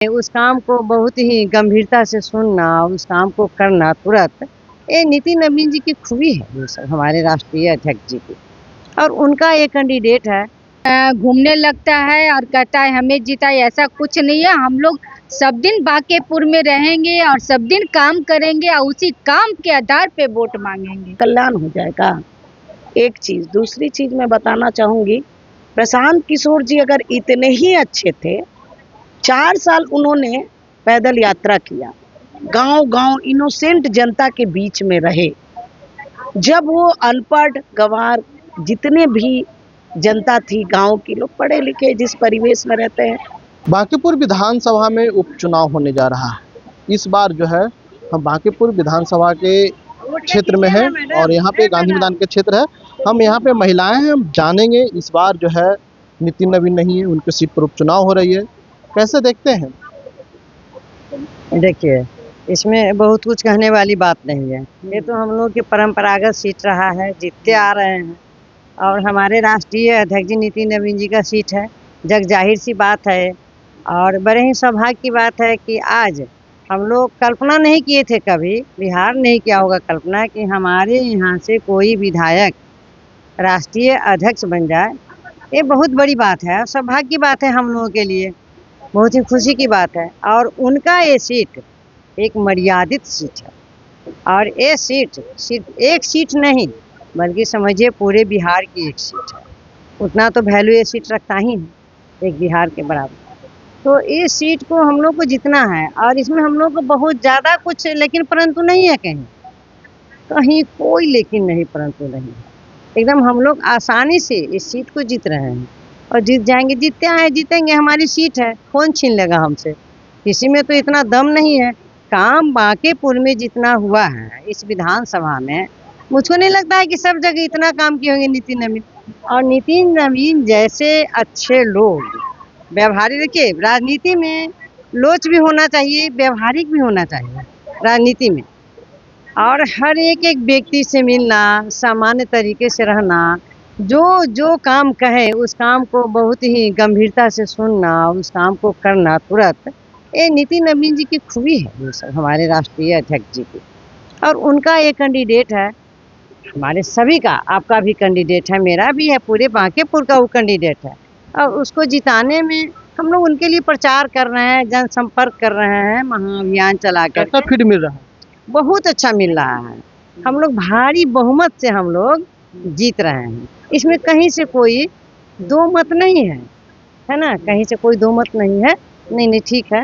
उस काम को बहुत ही गंभीरता से सुनना, उस काम को करना तुरंत, ये नितिन नवीन जी की खूबी है। ये सब हमारे राष्ट्रीय अध्यक्ष जी की, और उनका ये कैंडिडेट है। घूमने लगता है और कहता है हमें जिताए, ऐसा कुछ नहीं है। हम लोग सब दिन बांकेपुर में रहेंगे और सब दिन काम करेंगे और उसी काम के आधार पे वोट मांगेंगे। कल्याण हो जाएगा। एक चीज, दूसरी चीज मैं बताना चाहूंगी, प्रशांत किशोर जी अगर इतने ही अच्छे थे, 4 साल उन्होंने पैदल यात्रा किया, गांव गांव इनोसेंट जनता के बीच में रहे। जब वो अनपढ़ गंवार जितने भी जनता थी, गांव के लोग पढ़े लिखे जिस परिवेश में रहते हैं। बांकीपुर विधानसभा में उपचुनाव होने जा रहा है। इस बार जो है हम बांकीपुर विधानसभा के क्षेत्र में हैं और यहाँ पे गांधी मैदान के क्षेत्र है। हम यहाँ पे महिलाएं हैं, हम जानेंगे इस बार जो है नितिन नवीन नहीं है, उनके सीट पर उपचुनाव हो रही है, कैसे देखते हैं? देखिए, इसमें बहुत कुछ कहने वाली बात नहीं है। ये तो हम लोग की परंपरागत सीट रहा है, जीतते आ रहे हैं, और हमारे राष्ट्रीय अध्यक्ष जी नितिन नवीन जी का सीट है। जग जाहिर सी बात है, और बड़े ही सौभाग्य की बात है कि आज हम लोग कल्पना नहीं किए थे, कभी बिहार नहीं किया होगा कल्पना कि हमारे यहाँ से कोई विधायक राष्ट्रीय अध्यक्ष बन जाए। ये बहुत बड़ी बात है, सौभाग्य की बात है हम लोगों के लिए, बहुत ही खुशी की बात है। और उनका ये सीट एक मर्यादित सीट है, और ये सीट सिर्फ एक सीट नहीं बल्कि समझिए पूरे बिहार की एक सीट है। उतना तो वैल्यू ये सीट रखता ही है एक बिहार के बराबर। तो इस सीट को हम लोग को जीतना है, और इसमें हम लोग को बहुत ज़्यादा कुछ लेकिन परंतु नहीं है, कहीं कोई लेकिन नहीं परंतु नहीं है। एकदम हम लोग आसानी से इस सीट को जीत रहे हैं और जीत जाएंगे, जीतते आए जीतेंगे, हमारी सीट है, कौन छीन लेगा हमसे। किसी में तो इतना दम नहीं है। काम बांकीपुर में जितना हुआ है इस विधानसभा में, मुझको नहीं लगता है कि सब जगह इतना काम किए होंगे नितिन नवीन। और नितिन नवीन जैसे अच्छे लोग, व्यवहारिक, देखिए राजनीति में लोच भी होना चाहिए, व्यवहारिक भी होना चाहिए राजनीति में, और हर एक व्यक्ति से मिलना, सामान्य तरीके से रहना, जो जो काम कहे उस काम को बहुत ही गंभीरता से सुनना, उस काम को करना तुरंत, ये नितिन नवीन जी की खूबी है। ये सब हमारे राष्ट्रीय अध्यक्ष जी की, और उनका ये कैंडिडेट है, हमारे सभी का, आपका भी कैंडिडेट है, मेरा भी है, पूरे बांकीपुर का वो कैंडिडेट है। और उसको जिताने में हम लोग उनके लिए प्रचार कर रहे हैं, जनसंपर्क कर रहे हैं, महाअभियान चला कर। कैसा फीड मिल रहा है? बहुत अच्छा मिल रहा है। हम लोग भारी बहुमत से हम लोग जीत रहे हैं। इसमें कहीं से कोई दो मत नहीं है, है ना, कहीं से कोई दो मत नहीं है। नहीं, ठीक है।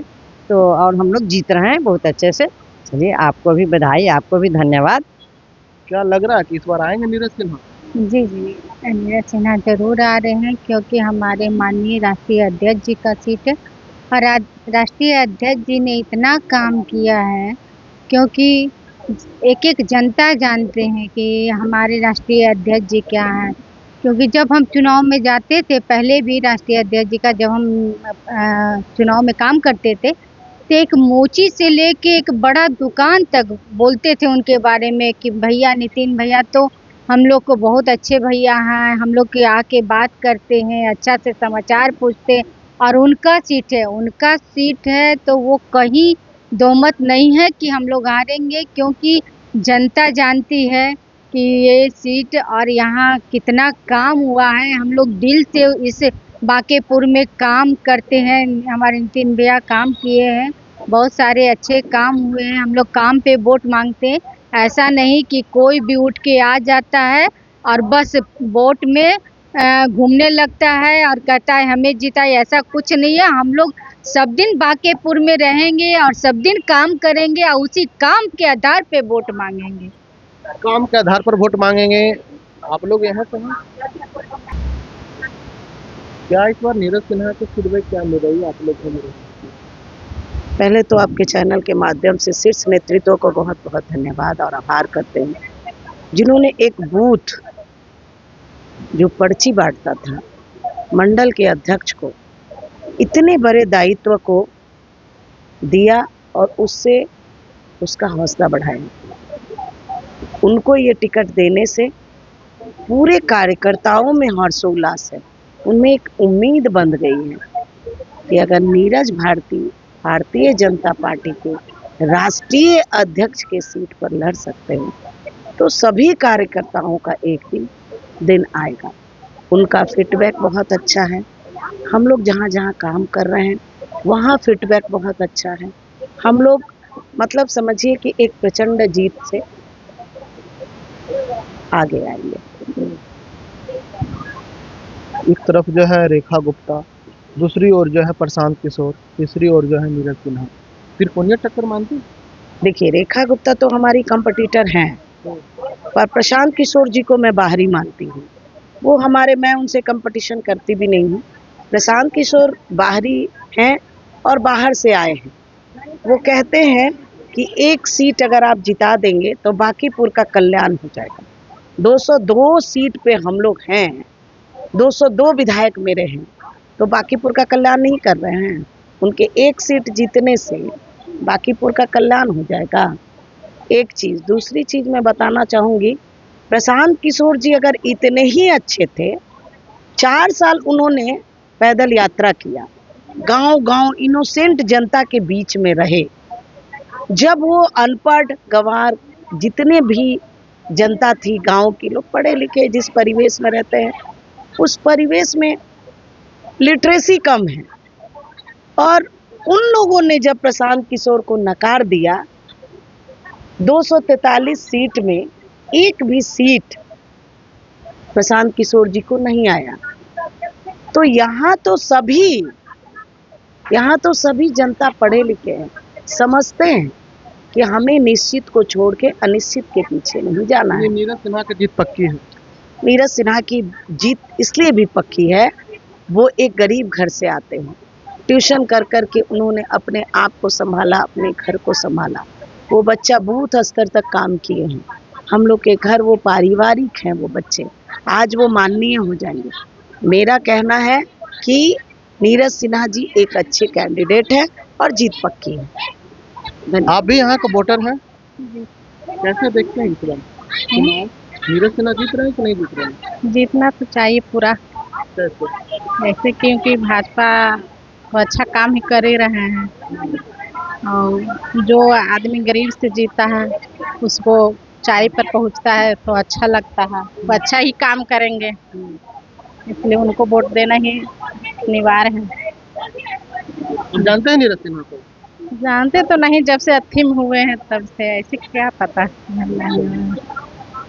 तो और हम लोग जीत रहे हैं बहुत अच्छे से। चलिए, आपको भी बधाई, आपको भी धन्यवाद। क्या लग रहा है कि इस बार आएंगे नीरज सिन्हा? जी, नीरज सिन्हा जरूर आ रहे हैं, क्योंकि हमारे माननीय राष्ट्रीय अध्यक्ष जी का सीट है, और राष्ट्रीय अध्यक्ष जी ने इतना काम किया है, क्योंकि एक एक जनता जानते हैं कि हमारे राष्ट्रीय अध्यक्ष जी क्या हैं। क्योंकि जब हम चुनाव में जाते थे, पहले भी राष्ट्रीय अध्यक्ष जी का जब हम चुनाव में काम करते थे, तो एक मोची से लेके एक बड़ा दुकान तक बोलते थे उनके बारे में कि भैया नितिन भैया तो हम लोग को बहुत अच्छे भैया हैं, हम लोग के आके बात करते हैं, अच्छा से समाचार पूछते, और उनका सीट है तो वो कहीं दो मत नहीं है कि हम लोग हारेंगे, क्योंकि जनता जानती है कि ये सीट और यहाँ कितना काम हुआ है। हम लोग दिल से इस बांकीपुर में काम करते हैं, हमारे नितिन भैया काम किए हैं, बहुत सारे अच्छे काम हुए हैं। हम लोग काम पे वोट मांगते हैं, ऐसा नहीं कि कोई भी उठ के आ जाता है और बस वोट में घूमने लगता है और कहता है हमें जिताए, ऐसा कुछ नहीं है। हम लोग सब दिन बांकीपुर में रहेंगे और सब दिन काम करेंगे और उसी काम के आधार पे वोट मांगेंगे। काम के आधार पर वोट मांगेंगे। आप लोग यहाँ से हैं, क्या इस बार नीरज सिन्हा को फीडबैक क्या मिल रही है आप लोग को? पहले तो आपके चैनल के माध्यम से शीर्ष नेतृत्व को बहुत बहुत धन्यवाद और आभार करते हैं, जिन्होंने एक बूथ जो पर्ची बांटता था, मंडल के अध्यक्ष को इतने बड़े दायित्व को दिया और उससे उसका हौसला बढ़ाया। उनको ये टिकट देने से पूरे कार्यकर्ताओं में हर्षोल्लास है, उनमें एक उम्मीद बंध गई है कि अगर नीरज भारती भारतीय जनता पार्टी के राष्ट्रीय अध्यक्ष के सीट पर लड़ सकते हैं तो सभी कार्यकर्ताओं का एक दिन आएगा। उनका फीडबैक बहुत अच्छा है। हम लोग जहाँ जहाँ काम कर रहे हैं वहाँ फीडबैक बहुत अच्छा है। हम लोग मतलब समझिए कि एक प्रचंड जीत से आगे आएंगे। एक तरफ जो है रेखा गुप्ता, दूसरी ओर जो है प्रशांत किशोर, तीसरी ओर जो है नीरज सिन्हा, फिर कौन टक्कर मानती? देखिए, रेखा गुप्ता तो हमारी कंपटीटर हैं, पर प्रशांत किशोर जी को मैं बाहरी मानती हूँ। वो हमारे, मैं उनसे कंपटीशन करती भी नहीं हूँ। प्रशांत किशोर बाहरी हैं और बाहर से आए हैं। वो कहते हैं कि एक सीट अगर आप जिता देंगे तो बांकीपुर का कल्याण हो जाएगा। 202 सीट पे हम लोग हैं, 202 विधायक मेरे हैं, तो बांकीपुर का कल्याण नहीं कर रहे हैं। उनके एक सीट जीतने से बांकीपुर का कल्याण हो जाएगा। एक चीज़, दूसरी चीज़ मैं बताना चाहूँगी, प्रशांत किशोर जी अगर इतने ही अच्छे थे, 4 साल उन्होंने पैदल यात्रा किया, गांव-गांव इनोसेंट जनता के बीच में रहे। जब वो अनपढ़ गंवार जितने भी जनता थी, गांव के लोग पढ़े लिखे जिस परिवेश में रहते हैं, उस परिवेश में लिटरेसी कम है, और उन लोगों ने जब प्रशांत किशोर को नकार दिया, 243 सीट में एक भी सीट प्रशांत किशोर जी को नहीं आया। तो यहाँ तो सभी जनता पढ़े लिखे हैं, समझते हैं कि हमें निश्चित को छोड़ के अनिश्चित के पीछे नहीं जाना है। नीरज सिन्हा की जीत पक्की है। नीरज सिन्हा की जीत इसलिए भी पक्की है, वो एक गरीब घर से आते हैं। ट्यूशन कर कर के उन्होंने अपने आप को संभाला, अपने घर को संभाला। वो बच्चा बूथ स्तर तक काम किए हैं। हम लोग के घर वो पारिवारिक हैं, वो बच्चे आज वो माननीय हो जाएंगे। मेरा कहना है कि नीरज सिन्हा जी एक अच्छे कैंडिडेट है और जीत पक्की है। आप भी यहाँ का वोटर हैं, कैसे देखते हैं इस बार चुनाव? नीरज सिन्हा जीत रहे हैं कि नहीं जीत रहे हैं? जीतना तो चाहिए पूरा, कैसे? ऐसे क्योंकि भाजपा तो अच्छा काम ही कर ही रहे हैं, और जो आदमी गरीब से जीता है उसको चाय पर पहुंचता है तो अच्छा लगता है, वो अच्छा ही काम करेंगे, इसलिए उनको वोट देना ही अनिवार्य है। जानते हैं नीरज सिन्हा को? जानते तो नहीं, जब से अथीम हुए हैं तब से, ऐसे क्या पता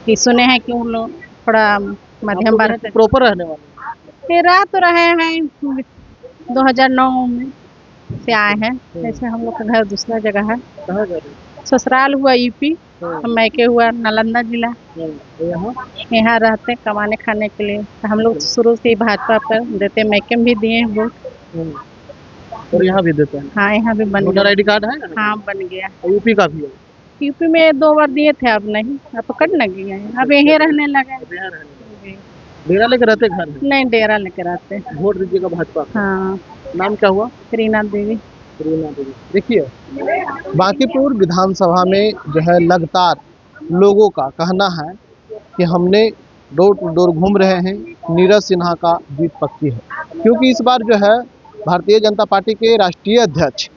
कि सुने हैं कि उन लोग थोड़ा मध्यम वर्ग प्रॉपर रहने वाले रह तो रहे हैं, 2009 में से आए हैं। ऐसे हम लोग का घर दूसरा जगह है, कहाँ जा रहे ससुराल हुआ यूपी, मैके हुआ नालंदा जिला। हैं? यहाँ रहते हैं कमाने खाने के लिए, तो हम लोग शुरू से ही भाजपा पर देते, मैके में भी दिए हैं वोट, और यहाँ भी देते हैं। हाँ यहाँ भी बन वोटर गया। आईडी कार्ड है? हाँ बन गया। यूपी का भी है? यूपी में 2 बार दिए थे, अब नहीं, अब तो कट लग गया है, अब यहीं रहने लगे। जी। डेरा लेकर रहते घर में? नहीं, डेरा लेकर आते हैं। वोट दीजिएगा भाजपा को। हाँ, नाम क्या हुआ? रीना देवी। देखिए, बांकीपुर विधानसभा में जो है लगातार लोगों का कहना है कि हमने डोर टू डोर घूम रहे हैं, नीरज सिन्हा का जीत पक्की है, क्योंकि इस बार जो है भारतीय जनता पार्टी के राष्ट्रीय अध्यक्ष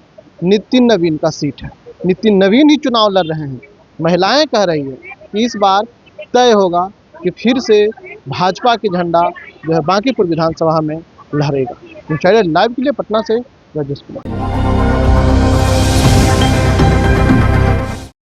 नितिन नवीन का सीट है। नितिन नवीन ही चुनाव लड़ रहे हैं। महिलाएं कह रही है कि इस बार तय होगा कि फिर से भाजपा की झंडा जो है बांकीपुर विधानसभा में लहरेगा। इंसाइडर लाइव के लिए पटना से राजेश कुमार।